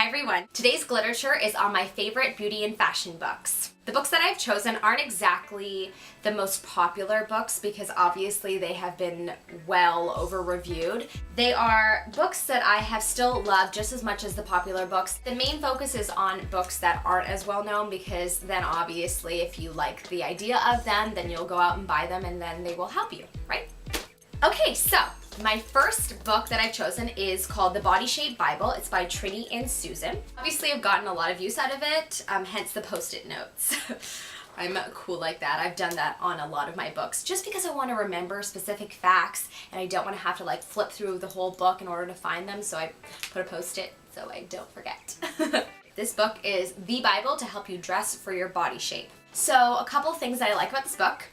Hi everyone! Today's Glitterature is on my favorite beauty and fashion books. The books that I've chosen aren't exactly the most popular books because obviously they have been well over-reviewed. They are books that I have still loved just as much as the popular books. The main focus is on books that aren't as well known because then obviously if you like the idea of them, then you'll go out and buy them and then they will help you, right? Okay, so my first book that I've chosen is called The Body Shape Bible. It's by Trini and Susan. Obviously, I've gotten a lot of use out of it, hence the post-it notes. I'm cool like that. I've done that on a lot of my books just because I want to remember specific facts and I don't want to have to like flip through the whole book in order to find them, so I put a post-it so I don't forget. This book is the Bible to help you dress for your body shape. So a couple things that I like about this book.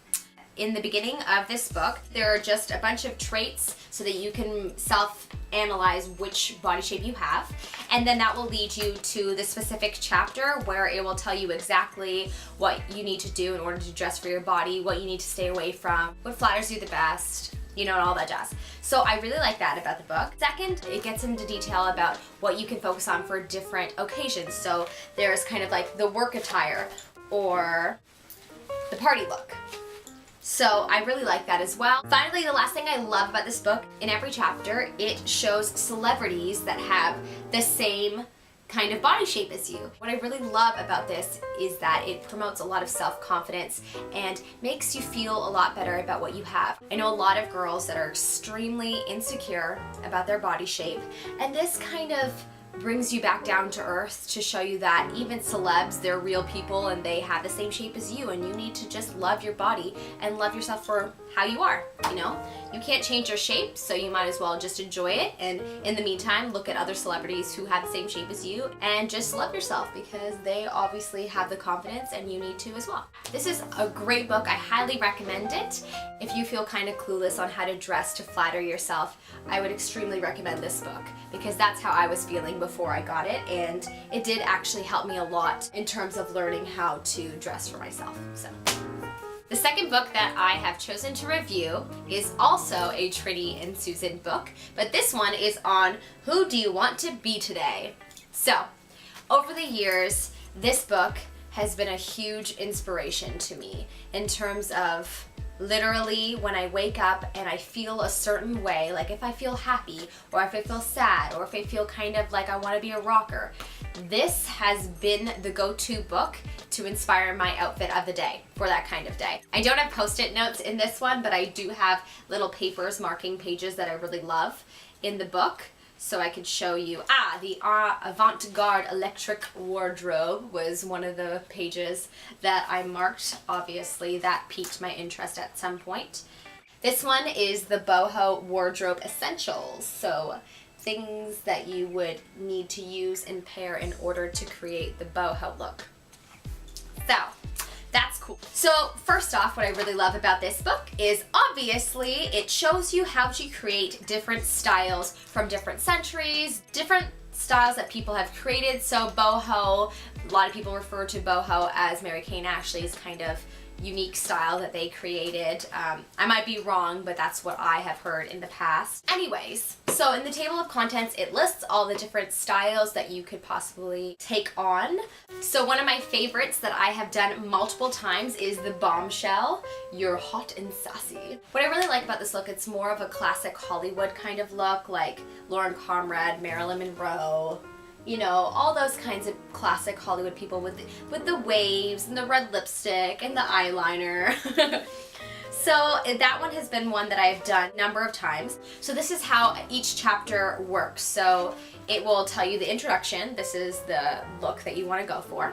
In the beginning of this book, there are just a bunch of traits so that you can self-analyze which body shape you have, and then that will lead you to the specific chapter where it will tell you exactly what you need to do in order to dress for your body, what you need to stay away from, what flatters you the best, you know, and all that jazz. So I really like that about the book. Second, it gets into detail about what you can focus on for different occasions. So there's kind of like the work attire or the party look. So I really like that as well. Finally, the last thing I love about this book, in every chapter, it shows celebrities that have the same kind of body shape as you. What I really love about this is that it promotes a lot of self-confidence and makes you feel a lot better about what you have. I know a lot of girls that are extremely insecure about their body shape, and this kind of brings you back down to earth to show you that even celebs, they're real people and they have the same shape as you, and you need to just love your body and love yourself for how you are, you know? You can't change your shape, so you might as well just enjoy it, and in the meantime, look at other celebrities who have the same shape as you and just love yourself because they obviously have the confidence and you need to as well. This is a great book. I highly recommend it. If you feel kind of clueless on how to dress to flatter yourself, I would extremely recommend this book because that's how I was feeling before I got it, and it did actually help me a lot in terms of learning how to dress for myself. So. The second book that I have chosen to review is also a Trini and Susan book, but this one is on Who Do You Want to Be Today? So, over the years, this book has been a huge inspiration to me in terms of literally when I wake up and I feel a certain way, like if I feel happy or if I feel sad or if I feel kind of like I want to be a rocker, this has been the go-to book to inspire my outfit of the day for that kind of day. I don't have post-it notes in this one, but I do have little papers marking pages that I really love in the book. So I could show you, the avant-garde electric wardrobe was one of the pages that I marked. Obviously, that piqued my interest at some point. This one is the boho wardrobe essentials. So things that you would need to use and pair in order to create the boho look. So that's cool. So first off, what I really love about this book is obviously it shows you how to create different styles from different centuries, different styles that people have created. So boho, a lot of people refer to boho as Mary-Kate Ashley's kind of unique style that they created. I might be wrong, but that's what I have heard in the past. Anyways, so in the table of contents, it lists all the different styles that you could possibly take on. So one of my favorites that I have done multiple times is the bombshell, You're Hot and Sassy. What I really like about this look, it's more of a classic Hollywood kind of look, like Lauren Conrad, Marilyn Monroe, you know, all those kinds of classic Hollywood people with the waves and the red lipstick and the eyeliner. So that one has been one that I've done a number of times. So this is how each chapter works. So it will tell you the introduction. This is the look that you want to go for.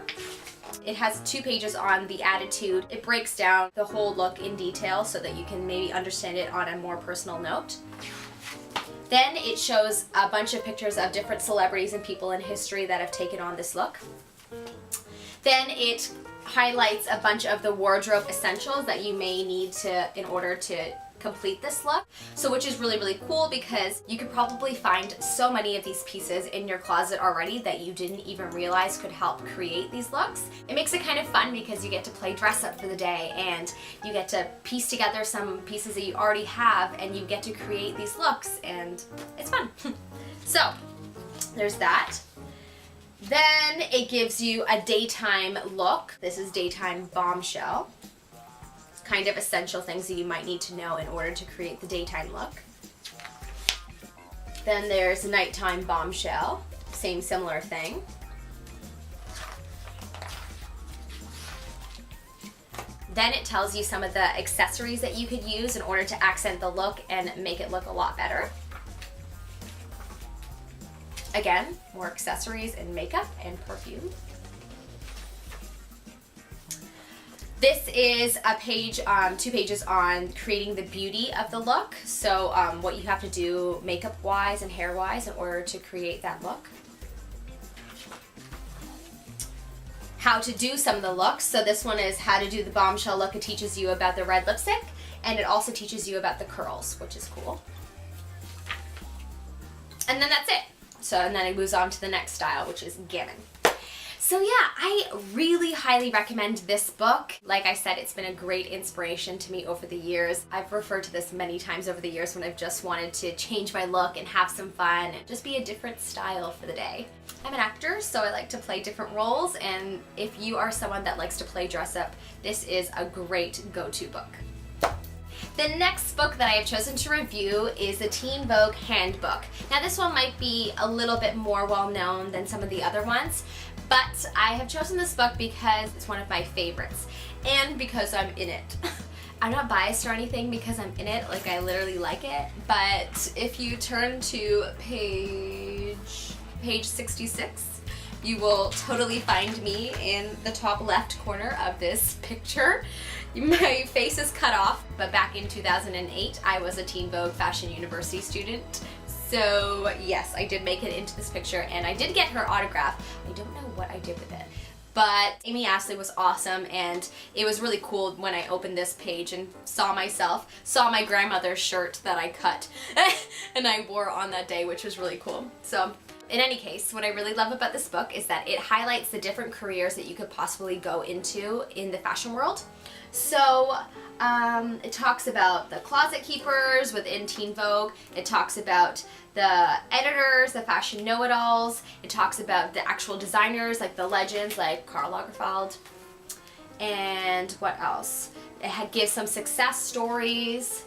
It has 2 pages on the attitude. It breaks down the whole look in detail so that you can maybe understand it on a more personal note. Then it shows a bunch of pictures of different celebrities and people in history that have taken on this look. Then it highlights a bunch of the wardrobe essentials that you may need in order to complete this look. So which is really, really cool because you could probably find so many of these pieces in your closet already that you didn't even realize could help create these looks. It makes it kind of fun because you get to play dress up for the day and you get to piece together some pieces that you already have and you get to create these looks, and it's fun. So there's that. Then it gives you a daytime look. This is Daytime Bombshell. Kind of essential things that you might need to know in order to create the daytime look. Then there's Nighttime Bombshell. Same similar thing. Then it tells you some of the accessories that you could use in order to accent the look and make it look a lot better. Again, more accessories and makeup and perfume. This is a page, 2 pages on creating the beauty of the look. So what you have to do makeup-wise and hair-wise in order to create that look. How to do some of the looks. So this one is how to do the bombshell look. It teaches you about the red lipstick, and it also teaches you about the curls, which is cool. And then that's it. So, and then it moves on to the next style, which is gammon. So yeah, I really highly recommend this book. Like I said, it's been a great inspiration to me over the years. I've referred to this many times over the years when I've just wanted to change my look and have some fun and just be a different style for the day. I'm an actor, so I like to play different roles, and if you are someone that likes to play dress up, this is a great go-to book. The next book that I have chosen to review is the Teen Vogue Handbook. Now this one might be a little bit more well known than some of the other ones, but I have chosen this book because it's one of my favorites and because I'm in it. I'm not biased or anything because I'm in it, like I literally like it, but if you turn to page 66, you will totally find me in the top left corner of this picture. My face is cut off, but back in 2008, I was a Teen Vogue Fashion University student. So yes, I did make it into this picture, and I did get her autograph. I don't know what I did with it, but Amy Ashley was awesome, and it was really cool when I opened this page and saw my grandmother's shirt that I cut and I wore on that day, which was really cool. So in any case, what I really love about this book is that it highlights the different careers that you could possibly go into in the fashion world. So it talks about the closet keepers within Teen Vogue. It talks about the editors, the fashion know-it-alls. It talks about the actual designers, like the legends, like Karl Lagerfeld. And what else? It gives some success stories.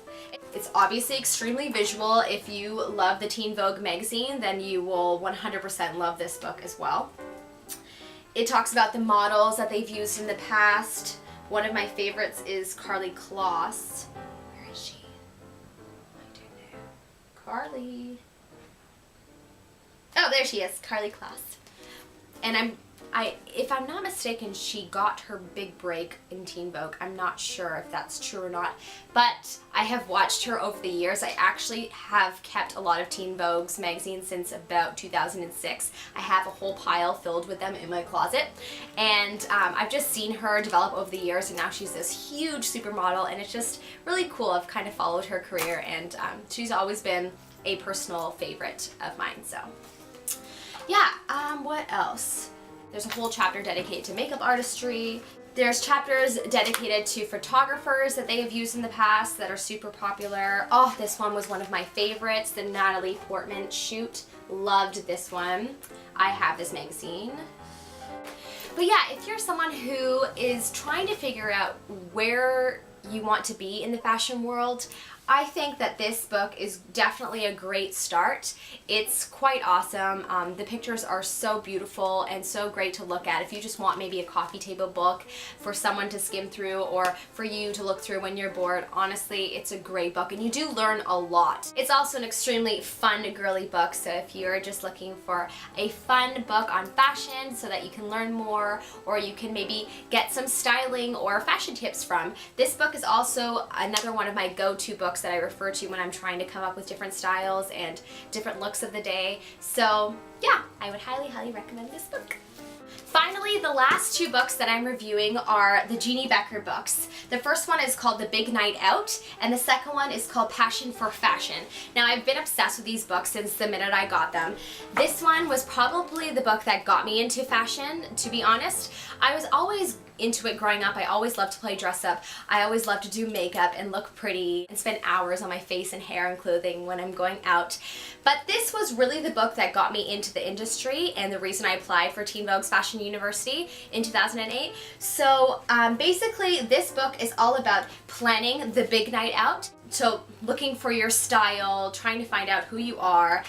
It's obviously extremely visual. If you love the Teen Vogue magazine, then you will 100% love this book as well. It talks about the models that they've used in the past. One of my favorites is Karlie Kloss. Where is she? I don't know. Karlie. Oh, there she is, Karlie Kloss. And if I'm not mistaken, she got her big break in Teen Vogue. I'm not sure if that's true or not, but I have watched her over the years. I actually have kept a lot of Teen Vogue's magazines since about 2006. I have a whole pile filled with them in my closet, and I've just seen her develop over the years, and now she's this huge supermodel, and it's just really cool. I've kind of followed her career, and she's always been a personal favorite of mine. So yeah, what else? There's a whole chapter dedicated to makeup artistry. There's chapters dedicated to photographers that they have used in the past that are super popular. Oh, this one was one of my favorites, the Natalie Portman shoot. Loved this one. I have this magazine. But yeah, if you're someone who is trying to figure out where you want to be in the fashion world, I think that this book is definitely a great start. It's quite awesome. The pictures are so beautiful and so great to look at. If you just want maybe a coffee table book for someone to skim through or for you to look through when you're bored, honestly, it's a great book and you do learn a lot. It's also an extremely fun, girly book, so if you're just looking for a fun book on fashion so that you can learn more or you can maybe get some styling or fashion tips from, this book is also another one of my go-to books that I refer to when I'm trying to come up with different styles and different looks of the day. So yeah, I would highly, highly recommend this book. Finally, the last 2 books that I'm reviewing are the Jeannie Becker books. The first one is called The Big Night Out, and the second one is called Passion for Fashion. Now, I've been obsessed with these books since the minute I got them. This one was probably the book that got me into fashion, to be honest. I was always into it growing up. I always loved to play dress up. I always loved to do makeup and look pretty and spend hours on my face and hair and clothing when I'm going out. But this was really the book that got me into the industry and the reason I applied for Teen Vogue's Fashion University in 2008. So basically this book is all about planning the big night out. So looking for your style, trying to find out who you are,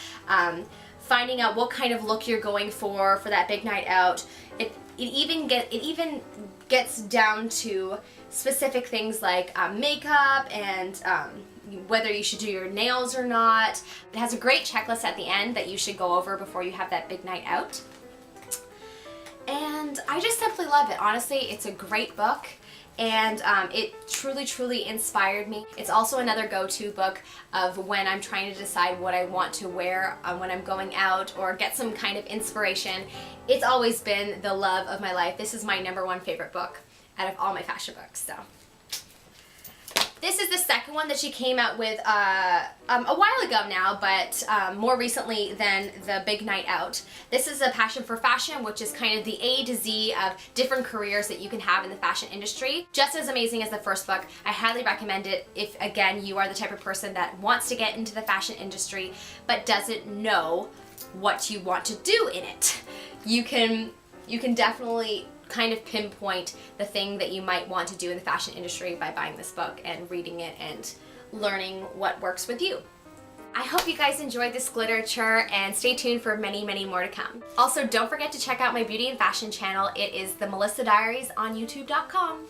finding out what kind of look you're going for that big night out. It even gets down to specific things like makeup and whether you should do your nails or not. It has a great checklist at the end that you should go over before you have that big night out. And I just simply love it. Honestly, it's a great book. And it truly inspired me. It's also another go-to book of when I'm trying to decide what I want to wear when I'm going out or get some kind of inspiration. It's always been the love of my life. This is my #1 favorite book out of all my fashion books. So this is the second one that she came out with a while ago now, but more recently than the Big Night Out. This is a passion for fashion, which is kind of the A to Z of different careers that you can have in the fashion industry. Just as amazing as the first book. I highly recommend it if, again, you are the type of person that wants to get into the fashion industry but doesn't know what you want to do in it. You can definitely kind of pinpoint the thing that you might want to do in the fashion industry by buying this book and reading it and learning what works with you. I hope you guys enjoyed this Glitterature and stay tuned for many more to come. Also, don't forget to check out my beauty and fashion channel. It is the Melissa Diaries on youtube.com.